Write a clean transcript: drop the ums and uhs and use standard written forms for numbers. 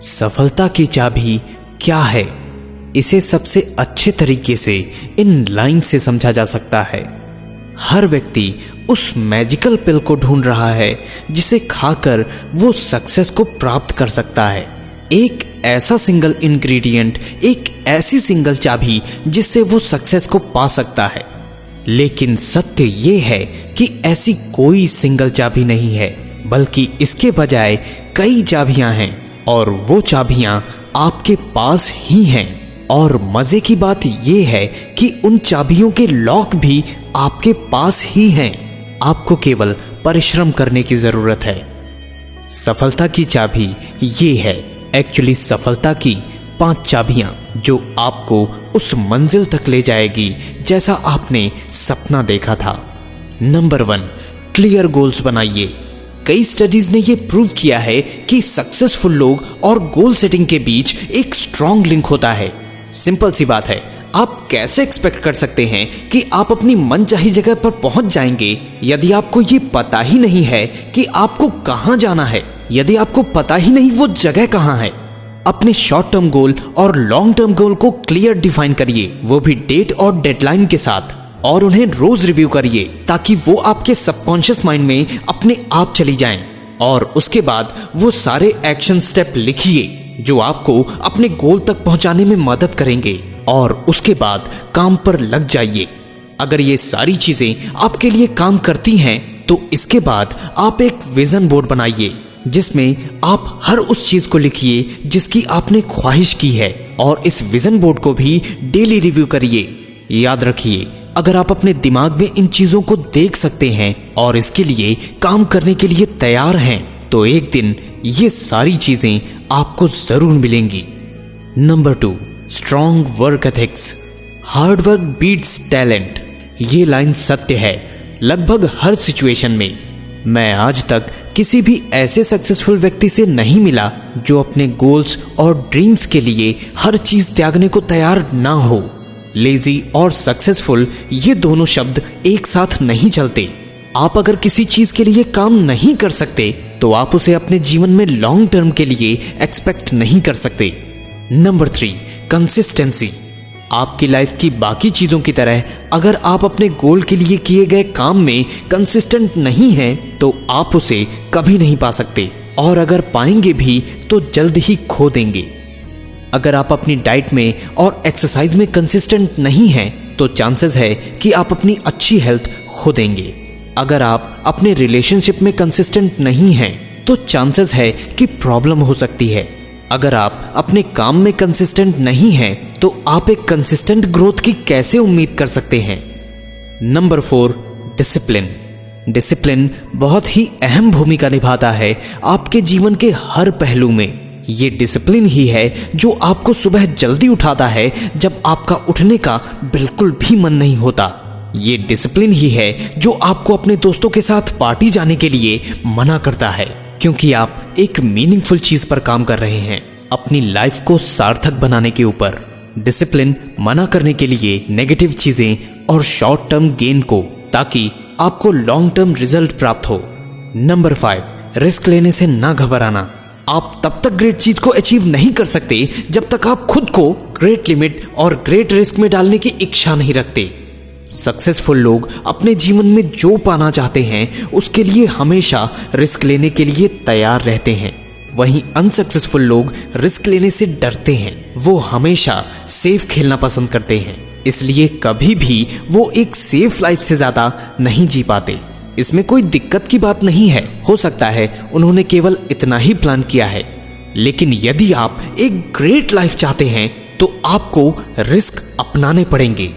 सफलता की चाबी क्या है? इसे सबसे अच्छे तरीके से इन लाइन से समझा जा सकता है। हर व्यक्ति उस मैजिकल पिल को ढूंढ रहा है जिसे खाकर वो सक्सेस को प्राप्त कर सकता है। एक ऐसा सिंगल इंग्रेडिएंट, एक ऐसी सिंगल चाबी जिससे वो सक्सेस को पा सकता है। लेकिन सत्य ये है कि ऐसी कोई सिंगल चाबी नहीं है, बल्कि इसके बजाय कई चाबियां हैं और वो चाबियां आपके पास ही हैं। और मजे की बात यह है कि उन चाबियों के लॉक भी आपके पास ही हैं। आपको केवल परिश्रम करने की जरूरत है। सफलता की चाबी ये है। एक्चुअली सफलता की 5 चाबियां जो आपको उस मंजिल तक ले जाएगी जैसा आपने सपना देखा था। नंबर 1, क्लियर गोल्स बनाइए। कई स्टडीज ने यह प्रूव किया है कि सक्सेसफुल लोग और गोल सेटिंग के बीच एक स्ट्रॉन्ग लिंक होता है। सिंपल सी बात है, आप कैसे एक्सपेक्ट कर सकते हैं कि आप अपनी मनचाही जगह पर पहुंच जाएंगे यदि आपको ये पता ही नहीं है कि आपको कहां जाना है, यदि आपको पता ही नहीं वो जगह कहां है। अपने शॉर्ट टर्म गोल और लॉन्ग टर्म गोल को क्लियर डिफाइन करिए, वो भी डेट और डेडलाइन के साथ, और उन्हें रोज रिव्यू करिए ताकि वो आपके सबकॉन्शियस माइंड में अपने आप चली जाएं। और उसके बाद वो सारे एक्शन स्टेप लिखिए जो आपको अपने गोल तक पहुंचाने में मदद करेंगे, और उसके बाद काम पर लग जाइए। अगर ये सारी चीजें आपके लिए काम करती हैं तो इसके बाद आप एक विजन बोर्ड बनाइए जिसमें आप हर उस चीज को लिखिए जिसकी आपने ख्वाहिश की है, और इस विजन बोर्ड को भी डेली रिव्यू करिए। याद रखिए, अगर आप अपने दिमाग में इन चीजों को देख सकते हैं और इसके लिए काम करने के लिए तैयार हैं तो एक दिन ये सारी चीजें आपको जरूर मिलेंगी। Number 2, strong work ethics. Hard work beats talent. ये लाइन सत्य है लगभग हर सिचुएशन में। मैं आज तक किसी भी ऐसे सक्सेसफुल व्यक्ति से नहीं मिला जो अपने गोल्स और ड्रीम्स के लिए हर चीज त्यागने को तैयार ना हो। लेजी और सक्सेसफुल ये दोनों शब्द एक साथ नहीं चलते। आप अगर किसी चीज के लिए काम नहीं कर सकते तो आप उसे अपने जीवन में लॉन्ग टर्म के लिए एक्सपेक्ट नहीं कर सकते। Number 3, consistency. आपकी लाइफ की बाकी चीजों की तरह अगर आप अपने गोल के लिए किए गए काम में कंसिस्टेंट नहीं हैं तो आप उसे कभी नहीं पा सकते, और अगर पाएंगे भी तो जल्द ही खो देंगे। अगर आप अपनी डाइट में और एक्सरसाइज में कंसिस्टेंट नहीं हैं तो चांसेस है कि आप अपनी अच्छी हेल्थ खो देंगे। अगर आप अपने रिलेशनशिप में कंसिस्टेंट नहीं हैं तो चांसेस है कि प्रॉब्लम हो सकती है। अगर आप अपने काम में कंसिस्टेंट नहीं हैं तो आप एक कंसिस्टेंट ग्रोथ की कैसे उम्मीद कर सकते हैं। Number 4, discipline. डिसिप्लिन बहुत ही अहम भूमिका निभाता है आपके जीवन के हर पहलू में। ये डिसिप्लिन ही है जो आपको सुबह जल्दी उठाता है जब आपका उठने का बिल्कुल भी मन नहीं होता। ये डिसिप्लिन ही है जो आपको अपने दोस्तों के साथ पार्टी जाने के लिए मना करता है, क्योंकि आप एक मीनिंगफुल चीज पर काम कर रहे हैं, अपनी लाइफ को सार्थक बनाने के ऊपर। डिसिप्लिन मना करने के लिए नेगेटिव चीजें और शॉर्ट टर्म गेन को, ताकि आपको लॉन्ग टर्म रिजल्ट प्राप्त हो। नंबर 5, रिस्क लेने से ना घबराना। आप तब तक ग्रेट चीज को अचीव नहीं कर सकते जब तक आप खुद को ग्रेट लिमिट और ग्रेट रिस्क में डालने की इच्छा नहीं रखते। सक्सेसफुल लोग अपने जीवन में जो पाना चाहते हैं उसके लिए हमेशा रिस्क लेने के लिए तैयार रहते हैं। वहीं अनसक्सेसफुल लोग रिस्क लेने से डरते हैं। वो हमेशा सेफ खेलना पसंद करते हैं, इसलिए कभी भी वो एक सेफ लाइफ से ज्यादा नहीं जी पाते। इसमें कोई दिक्कत की बात नहीं है, हो सकता है उन्होंने केवल इतना ही प्लान किया है। लेकिन यदि आप एक ग्रेट लाइफ चाहते हैं तो आपको रिस्क अपनाने पड़ेंगे।